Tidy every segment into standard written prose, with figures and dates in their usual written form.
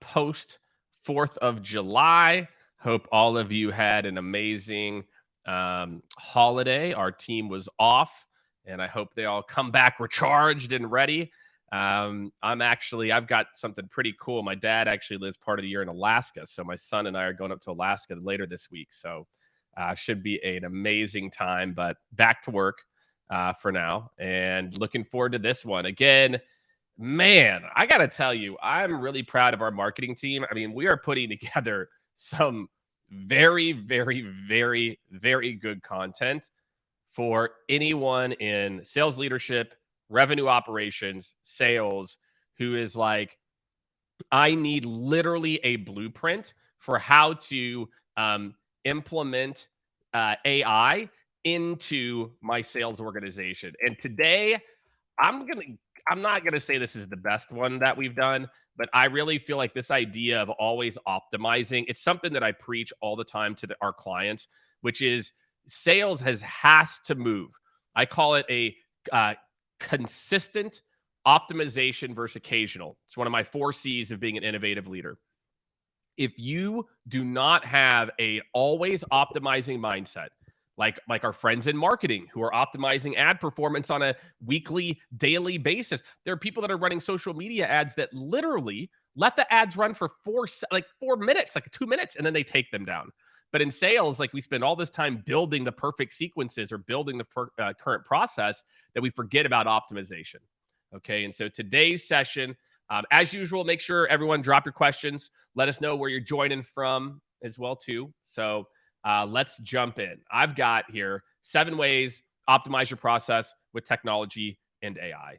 post 4th of July. Hope all of you had an amazing holiday. Our team was off, and I hope they all come back recharged and ready. I've got something pretty cool. My dad actually lives part of the year in Alaska, so my son and I are going up to Alaska later this week. So should be an amazing time, but back to work for now, and looking forward to this one. Again, man, I got to tell you, I'm really proud of our marketing team. I mean, we are putting together some very, very, very, very good content for anyone in sales leadership, revenue operations, sales, who is like, I need literally a blueprint for how to implement AI into my sales organization. And today, I'm gonna I'm not gonna say this is the best one that we've done, but I really feel like this idea of always optimizing, it's something that I preach all the time to our clients, which is sales has to move. I call it a consistent optimization versus occasional. It's one of my 4 C's of being an innovative leader. If you do not have a always optimizing mindset, like our friends in marketing who are optimizing ad performance on a weekly, daily basis. There are people that are running social media ads that literally let the ads run for 4 minutes, like 2 minutes, and then they take them down. But in sales, like we spend all this time building the perfect sequences or building the current process that we forget about optimization. Okay, and so today's session, as usual, make sure everyone drop your questions. Let us know where you're joining from as well too. So let's jump in. I've got here 7 ways optimize your process with technology and AI.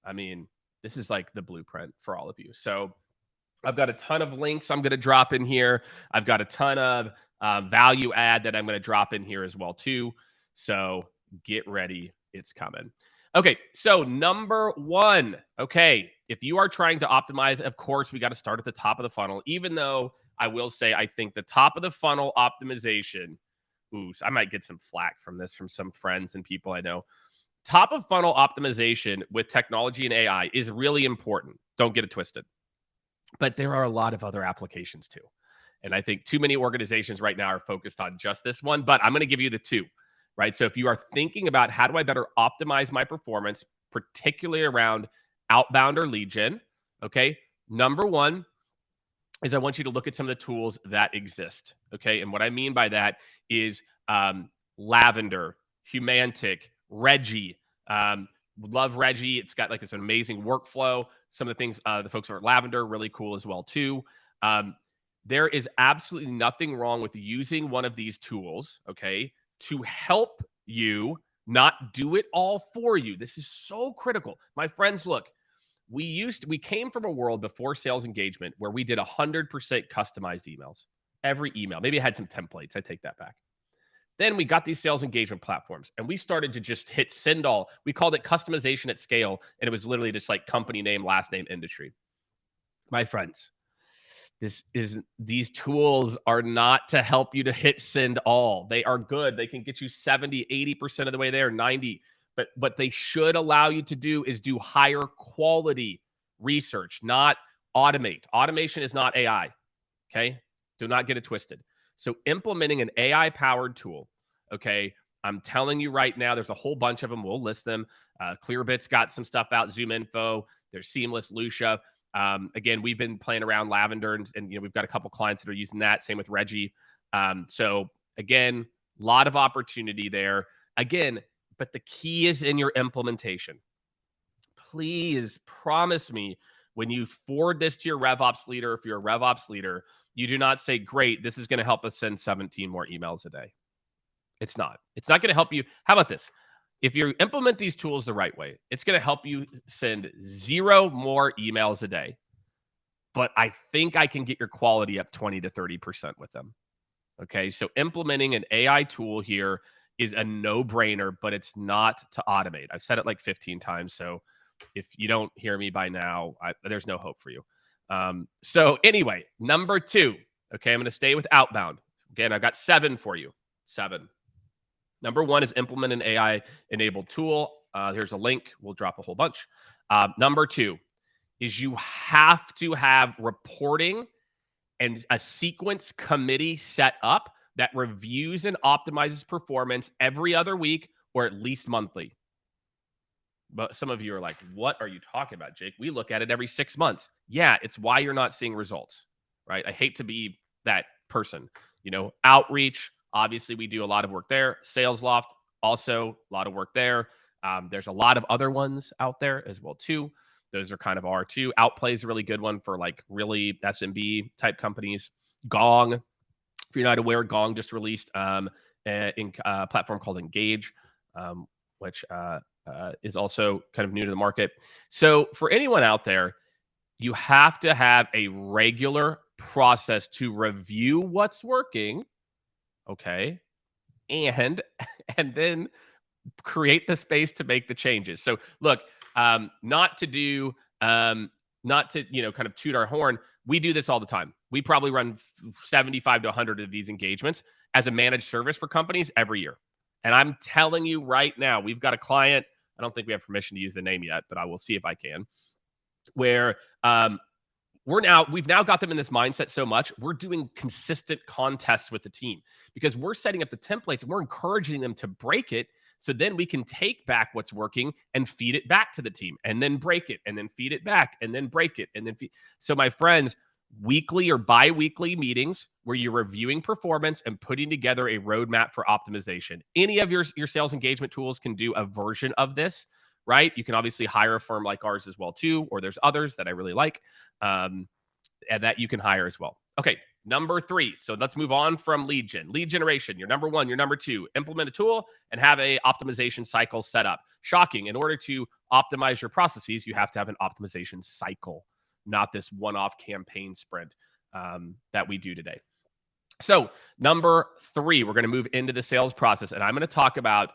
I mean, this is like the blueprint for all of you. So I've got a ton of links I'm going to drop in here. I've got a ton of value add that I'm going to drop in here as well too. So get ready. It's coming. Okay, so number 1. Okay, if you are trying to optimize, of course, we got to start at the top of the funnel, even though I will say I think the top of the funnel optimization, I might get some flack from this from some friends and people I know. Top of funnel optimization with technology and AI is really important. Don't get it twisted. But there are a lot of other applications too. And I think too many organizations right now are focused on just this one, but I'm going to give you the 2, right? So if you are thinking about how do I better optimize my performance, particularly around outbound or lead gen, okay, number 1 is I want you to look at some of the tools that exist, okay? And what I mean by that is Lavender, Humantic, Reggie. Love Reggie. It's got like this amazing workflow. Some of the things the folks over at Lavender really cool as well too. There is absolutely nothing wrong with using one of these tools, okay, to help you, not do it all for you. This is so critical. My friends, look, we came from a world before sales engagement where we did 100% customized emails. Every email. Maybe I had some templates. I take that back. Then we got these sales engagement platforms and we started to just hit send all. We called it customization at scale. And it was literally just like company name, last name, industry. My friends, these tools are not to help you to hit send all. They are good. They can get you 70, 80% of the way there, 90. But what they should allow you to do is do higher quality research, not automate. Automation is not AI, okay? Do not get it twisted. So implementing an AI-powered tool, okay, I'm telling you right now, there's a whole bunch of them. We'll list them. Clearbit's got some stuff out, Zoom Info. There's Seamless, Lucia. Again, we've been playing around Lavender, and we've got a couple clients that are using that. Same with Reggie. So again, a lot of opportunity there. Again, but the key is in your implementation. Please promise me when you forward this to your RevOps leader, if you're a RevOps leader, you do not say, great, this is going to help us send 17 more emails a day. It's not. It's not going to help you. How about this? If you implement these tools the right way, it's going to help you send 0 more emails a day. But I think I can get your quality up 20 to 30% with them. Okay, so implementing an AI tool here is a no-brainer, but it's not to automate. I've said it like 15 times, so if you don't hear me by now, there's no hope for you. So anyway, number 2, okay, I'm going to stay with outbound. Again, I've got 7 for you. 7. Number 1 is implement an AI-enabled tool. Here's a link. We'll drop a whole bunch. Number 2, is you have to have reporting and a sequence committee set up that reviews and optimizes performance every other week or at least monthly. But some of you are like, what are you talking about, Jake? We look at it every 6 months. Yeah, it's why you're not seeing results, right? I hate to be that person. Outreach, obviously, we do a lot of work there. Sales Loft, also a lot of work there. There's a lot of other ones out there as well, too. Those are kind of R2. Outplay is a really good one for like really SMB type companies. Gong, if you're not aware, Gong just released a platform called Engage, which is also kind of new to the market. So for anyone out there, you have to have a regular process to review what's working, okay, and then create the space to make the changes. So look, not to kind of toot our horn. We do this all the time. We probably run 75 to 100 of these engagements as a managed service for companies every year. And I'm telling you right now, we've got a client. I don't think we have permission to use the name yet, but I will see if I can. Where we've now got them in this mindset so much, we're doing consistent contests with the team because we're setting up the templates and we're encouraging them to break it. So then we can take back what's working and feed it back to the team and then break it and then feed it back and then break it and then So my friends, weekly or bi-weekly meetings where you're reviewing performance and putting together a roadmap for optimization. Any of your sales engagement tools can do a version of this, right? You can obviously hire a firm like ours as well too, or there's others that I really like and that you can hire as well. Okay, number 3. So let's move on from lead generation. Your number 1, your number 2, implement a tool and have a optimization cycle set up. Shocking. In order to optimize your processes, you have to have an optimization cycle, not this one-off campaign sprint that we do today. So number 3, we're going to move into the sales process, and I'm going to talk about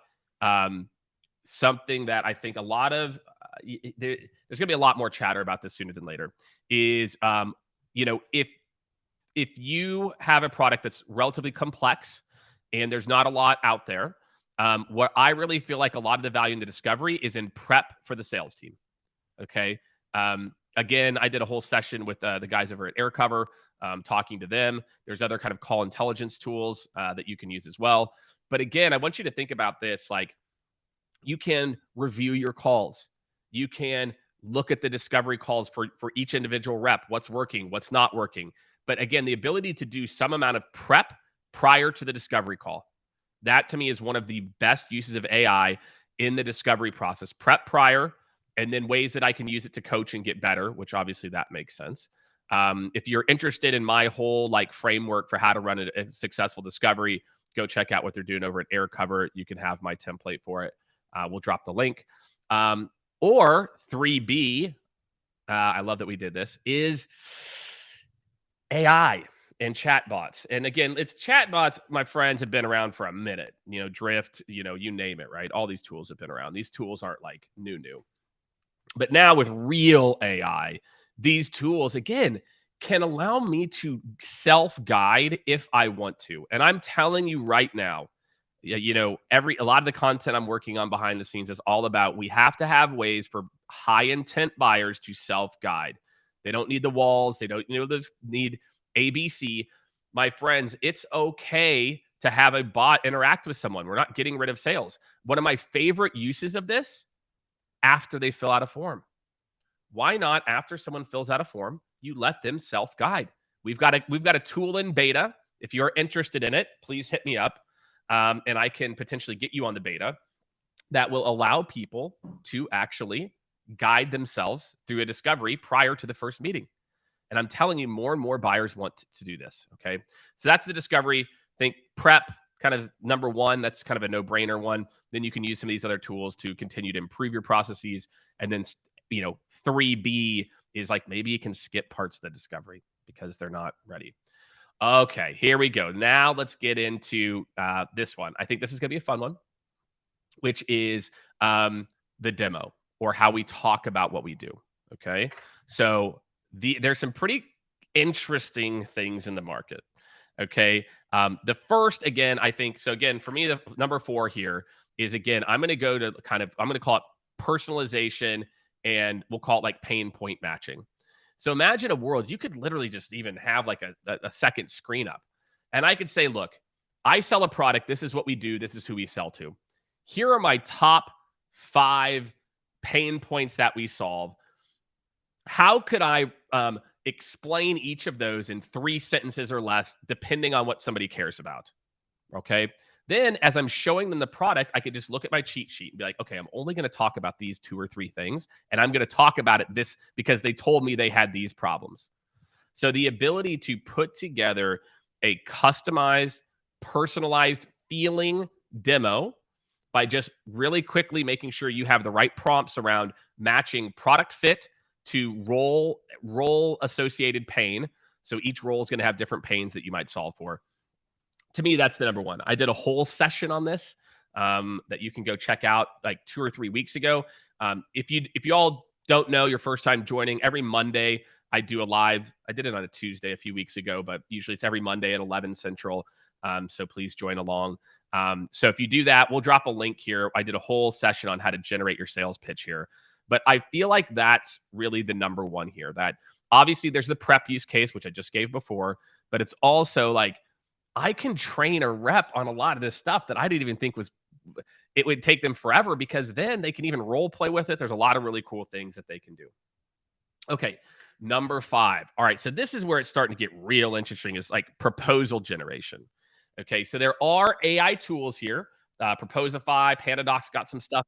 something that I think a lot of there's going to be a lot more chatter about this sooner than later. Is if you have a product that's relatively complex and there's not a lot out there, what I really feel like a lot of the value in the discovery is in prep for the sales team. Okay. Again, I did a whole session with the guys over at AirCover, talking to them. There's other kind of call intelligence tools that you can use as well. But again, I want you to think about this. Like, you can review your calls. You can look at the discovery calls for each individual rep, what's working, what's not working. But again, the ability to do some amount of prep prior to the discovery call. That to me is one of the best uses of AI in the discovery process. Prep prior, and then ways that I can use it to coach and get better, which obviously that makes sense. If you're interested in my whole framework for how to run a successful discovery, go check out what they're doing over at AirCover. You can have my template for it. We'll drop the link. Or 3B, I love that we did this, is AI and chatbots. And again, it's chatbots, my friends, have been around for a minute. Drift, you name it, right? All these tools have been around. These tools aren't new. But now with real AI, these tools, again, can allow me to self-guide if I want to. And I'm telling you right now, a lot of the content I'm working on behind the scenes is all about, we have to have ways for high intent buyers to self-guide. They don't need the walls. They don't need ABC. My friends, it's okay to have a bot interact with someone. We're not getting rid of sales. One of my favorite uses of this, after they fill out a form. Why not, after someone fills out a form, you let them self-guide? We've got a tool in beta. If you're interested in it, please hit me up. And I can potentially get you on the beta that will allow people to actually guide themselves through a discovery prior to the first meeting. And I'm telling you, more and more buyers want to do this. Okay. So that's the discovery. Think prep, kind of number 1. That's kind of a no-brainer one. Then you can use some of these other tools to continue to improve your processes. And then, 3B is maybe you can skip parts of the discovery because they're not ready. Okay, here we go. Now let's get into this one. I think this is going to be a fun one, which is the demo, or how we talk about what we do. Okay, so there's some pretty interesting things in the market. Okay, the first, again, I think so. Again, for me, the number 4 here is, again, I'm going to call it personalization and we'll call it like pain point matching. So imagine a world you could literally just even have like a second screen up. And I could say, look, I sell a product. This is what we do. This is who we sell to. Here are my top 5 pain points that we solve. How could I explain each of those in 3 sentences or less, depending on what somebody cares about? Okay. Then, as I'm showing them the product, I could just look at my cheat sheet and be like, okay, I'm only going to talk about these 2 or 3 things. And I'm going to talk about it this because they told me they had these problems. So, the ability to put together a customized, personalized feeling demo by just really quickly making sure you have the right prompts around matching product fit to role associated pain. So, each role is going to have different pains that you might solve for. To me, that's the number one. I did a whole session on this that you can go check out like 2 or 3 weeks ago. If you all don't know, your first time joining, every Monday I do a live. I did it on a Tuesday a few weeks ago, but usually it's every Monday at 11 Central. So please join along. So if you do that, we'll drop a link here. I did a whole session on how to generate your sales pitch here. But I feel like that's really the number one here. That obviously there's the prep use case, which I just gave before, but it's also like, I can train a rep on a lot of this stuff that I didn't even think it would take them forever, because then they can even role play with it. There's a lot of really cool things that they can do. Okay. Number 5. All right. So this is where it's starting to get real interesting, is like proposal generation. Okay. So there are AI tools here. Proposify, Pandadocs got some stuff,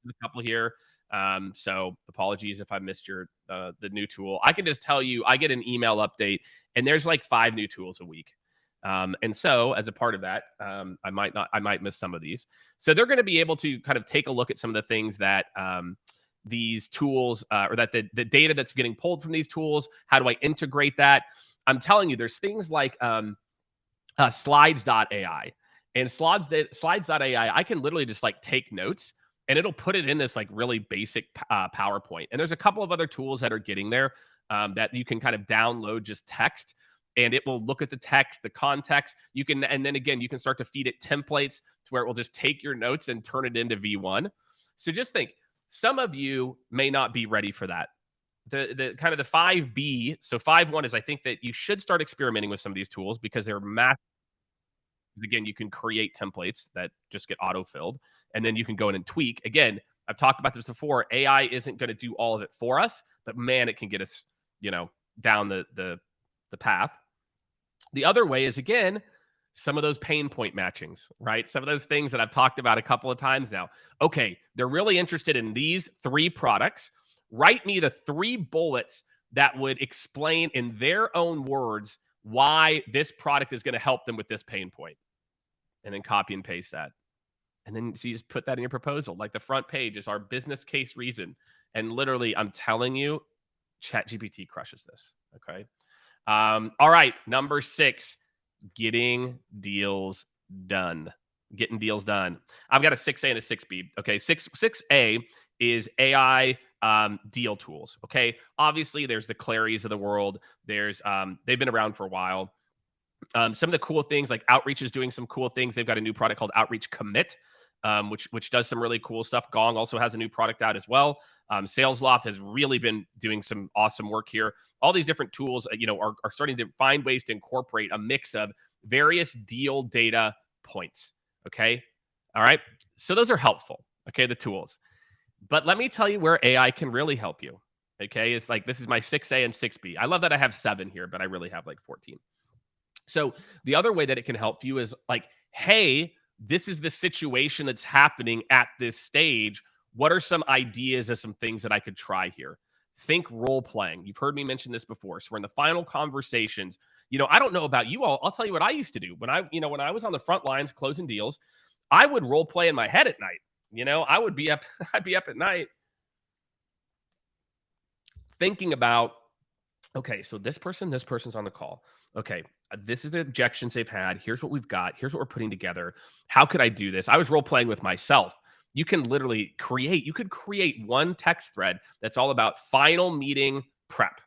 a couple here. So apologies if I missed the new tool. I can just tell you, I get an email update and there's like 5 new tools a week. And so as a part of that, I might miss some of these. So they're going to be able to kind of take a look at some of the things that these tools or that the data that's getting pulled from these tools. How do I integrate that? I'm telling you, there's things like slides.ai and slides.ai. I can literally just like take notes and it'll put it in this like really basic PowerPoint. And there's a couple of other tools that are getting there that you can kind of download just text. And it will look at the text, the context. And then again, you can start to feed it templates to where it will just take your notes and turn it into V1. So just think, some of you may not be ready for that. The kind of the 5B. So 5.1 is, I think that you should start experimenting with some of these tools because they're massive. Again, you can create templates that just get auto-filled, and then you can go in and tweak. Again, I've talked about this before. AI isn't going to do all of it for us, but man, it can get us, down the path. The other way is, again, some of those pain point matchings, right? Some of those things that I've talked about a couple of times now. Okay, they're really interested in these 3 products. Write me the 3 bullets that would explain in their own words why this product is going to help them with this pain point. And then copy and paste that. And then so you just put that in your proposal. Like the front page is our business case reason. And literally, I'm telling you, ChatGPT crushes this. Okay. All right. Number 6, getting deals done. Getting deals done. I've got a 6A and a 6B. Okay. 6A is AI deal tools. Okay. Obviously, there's the Clarys of the world. There's they've been around for a while. Some of the cool things, like Outreach is doing some cool things. They've got a new product called Outreach Commit, which does some really cool stuff. Gong also has a new product out as well. SalesLoft has really been doing some awesome work here. All these different tools, are starting to find ways to incorporate a mix of various deal data points. Okay. All right. So those are helpful. Okay. The tools. But let me tell you where AI can really help you. Okay. It's like, this is my 6A and 6B. I love that I have 7 here, but I really have like 14. So the other way that it can help you is like, hey, this is the situation that's happening at this stage. What are some ideas of some things that I could try here? Think role playing. You've heard me mention this before. So we're in the final conversations. I don't know about you all. I'll tell you what I used to do when I was on the front lines closing deals. I would role play in my head at night. I would be up. I'd be up at night thinking about, okay, so this person's on the call. Okay, this is the objections they've had. Here's what we've got. Here's what we're putting together. How could I do this? I was role playing with myself. You can literally create one text thread that's all about final meeting prep.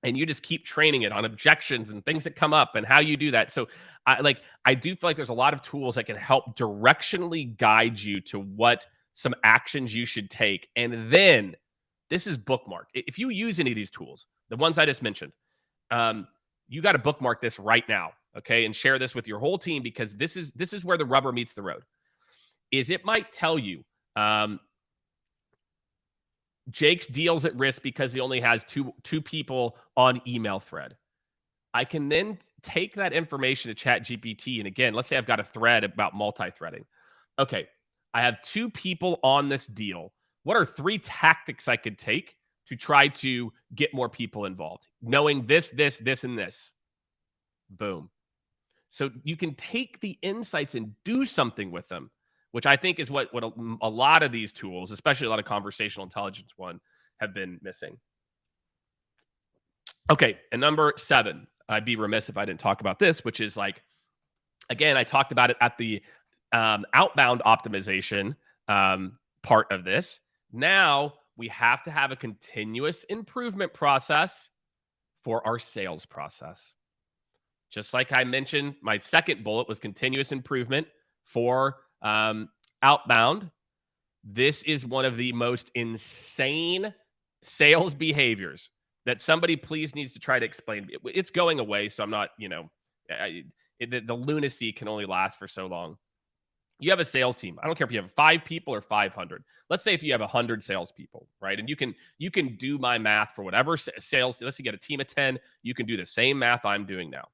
And you just keep training it on objections and things that come up and how you do that. So I do feel like there's a lot of tools that can help directionally guide you to what some actions you should take. And then this is bookmark. If you use any of these tools, the ones I just mentioned, you got to bookmark this right now, okay? And share this with your whole team, because this is where the rubber meets the road. Is it might tell you Jake's deal's at risk because he only has two people on email thread. I can then take that information to ChatGPT. And again, let's say I've got a thread about multi-threading. Okay, I have 2 people on this deal. What are 3 tactics I could take to try to get more people involved? Knowing this, and this. Boom. So you can take the insights and do something with them, which I think is what a lot of these tools, especially a lot of conversational intelligence one, have been missing. Okay, and number 7, I'd be remiss if I didn't talk about this, which is like, again, I talked about it at the outbound optimization part of this. Now we have to have a continuous improvement process for our sales process. Just like I mentioned, my second bullet was continuous improvement for outbound. This is one of the most insane sales behaviors that somebody please needs to try to explain. It's going away, so I'm not, the lunacy can only last for so long. You have a sales team. I don't care if you have 5 people or 500. Let's say if you have 100 salespeople, right? And you can do my math for whatever sales. Let's say you get a team of 10. You can do the same math I'm doing now.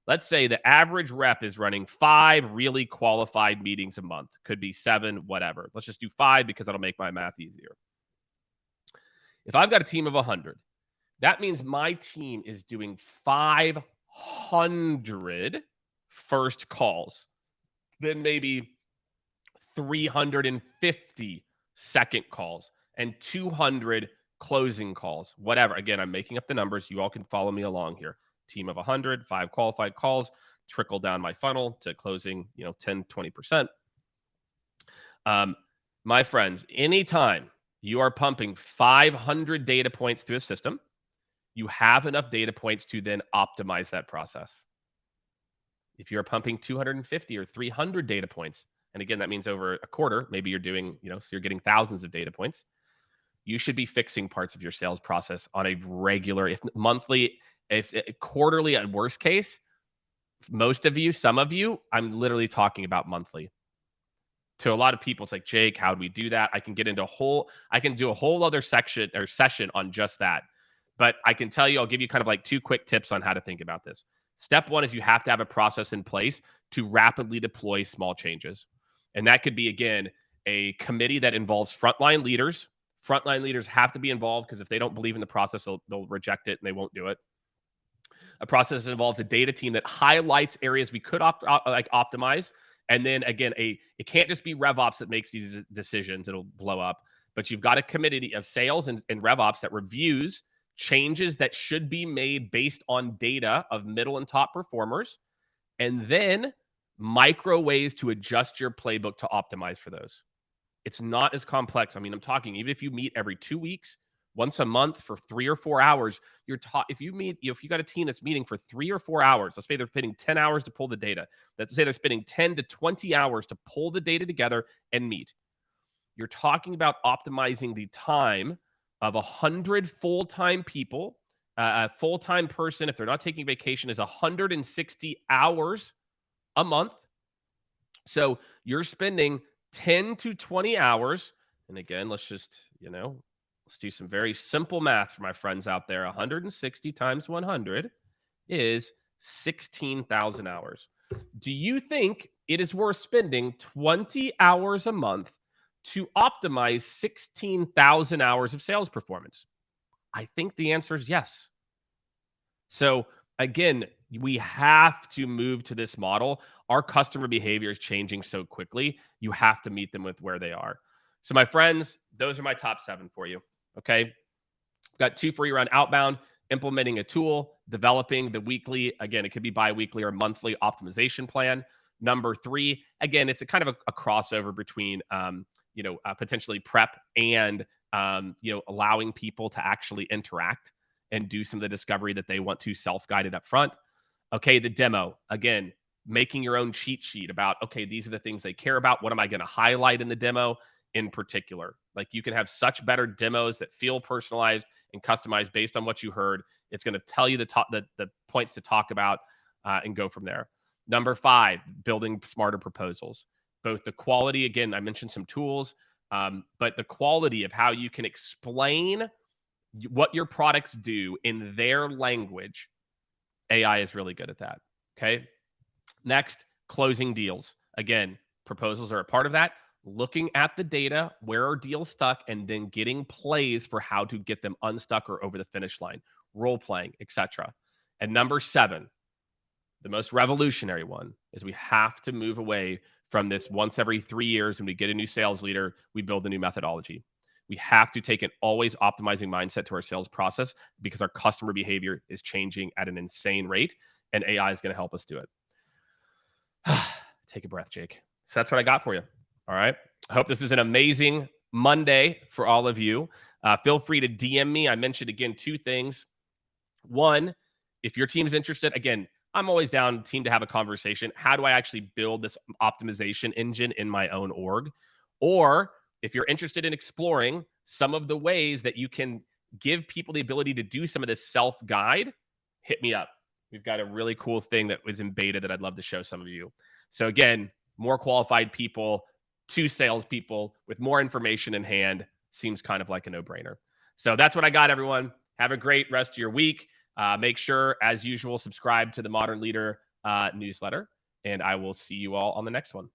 Let's say the average rep is running 5 really qualified meetings a month. Could be 7, whatever. Let's just do 5 because that'll make my math easier. If I've got a team of 100, that means my team is doing 500 first calls, then maybe 350 second calls, and 200 closing calls, whatever. Again, I'm making up the numbers. You all can follow me along here. Team of 100, 5 qualified calls, trickle down my funnel to closing, 10, 20%. My friends, anytime you are pumping 500 data points through a system, you have enough data points to then optimize that process. If you're pumping 250 or 300 data points, and again, that means over a quarter, maybe you're doing, so you're getting thousands of data points, you should be fixing parts of your sales process on a regular, if monthly, if quarterly at worst case. Most of you, some of you, I'm literally talking about monthly. To a lot of people, it's like, Jake, how do we do that? I can do a whole other section or session on just that. But I can tell you, I'll give you kind of like 2 quick tips on how to think about this. Step 1 is you have to have a process in place to rapidly deploy small changes. And that could be, again, a committee that involves frontline leaders. Frontline leaders have to be involved because if they don't believe in the process, they'll reject it and they won't do it. A process that involves a data team that highlights areas we could optimize. And then again, it can't just be RevOps that makes these decisions. It'll blow up. But you've got a committee of sales and RevOps that reviews changes that should be made based on data of middle and top performers, and then micro ways to adjust your playbook to optimize for those. It's not as complex. I mean, I'm talking, even if you meet every 2 weeks, once a month for 3 or 4 hours, if you got a team that's meeting for 3 or 4 hours, let's say they're spending 10 hours to pull the data. Let's say they're spending 10 to 20 hours to pull the data together and meet. You're talking about optimizing the time of 100 full-time people. A full-time person, if they're not taking vacation, is 160 hours a month. So you're spending 10 to 20 hours. And again, let's just, let's do some very simple math for my friends out there. 160 times 100 is 16,000 hours. Do you think it is worth spending 20 hours a month to optimize 16,000 hours of sales performance? I think the answer is yes. So again, we have to move to this model. Our customer behavior is changing so quickly. You have to meet them with where they are. So my friends, those are my top 7 for you. Okay. Got 2 for you around outbound, implementing a tool, developing the weekly, again, it could be bi-weekly or monthly optimization plan. Number 3, again, it's a kind of a crossover between, potentially prep and, allowing people to actually interact and do some of the discovery that they want to self-guided up front. Okay, the demo, again, making your own cheat sheet about, okay, these are the things they care about. What am I going to highlight in the demo? in particular. Like you can have such better demos that feel personalized and customized based on what you heard. It's going to tell you the points to talk about and go from there. Number 5, building smarter proposals. Both the quality, again, I mentioned some tools, but the quality of how you can explain what your products do in their language, AI is really good at that. Okay. Next, closing deals. Again, proposals are a part of that. Looking at the data, where are deals stuck, and then getting plays for how to get them unstuck or over the finish line, role playing, etc. And number 7, the most revolutionary one, is we have to move away from this once every 3 years when we get a new sales leader, we build a new methodology. We have to take an always optimizing mindset to our sales process because our customer behavior is changing at an insane rate, and AI is going to help us do it. Take a breath, Jake. So that's what I got for you. All right. I hope this is an amazing Monday for all of you. Feel free to DM me. I mentioned, again, 2 things. 1, if your team's interested, again, I'm always down team to have a conversation. How do I actually build this optimization engine in my own org? Or if you're interested in exploring some of the ways that you can give people the ability to do some of this self-guide, hit me up. We've got a really cool thing that was in beta that I'd love to show some of you. So again, more qualified people, 2 salespeople with more information in hand seems kind of like a no-brainer. So that's what I got, everyone. Have a great rest of your week. Make sure, as usual, subscribe to the Modern Leader newsletter, and I will see you all on the next one.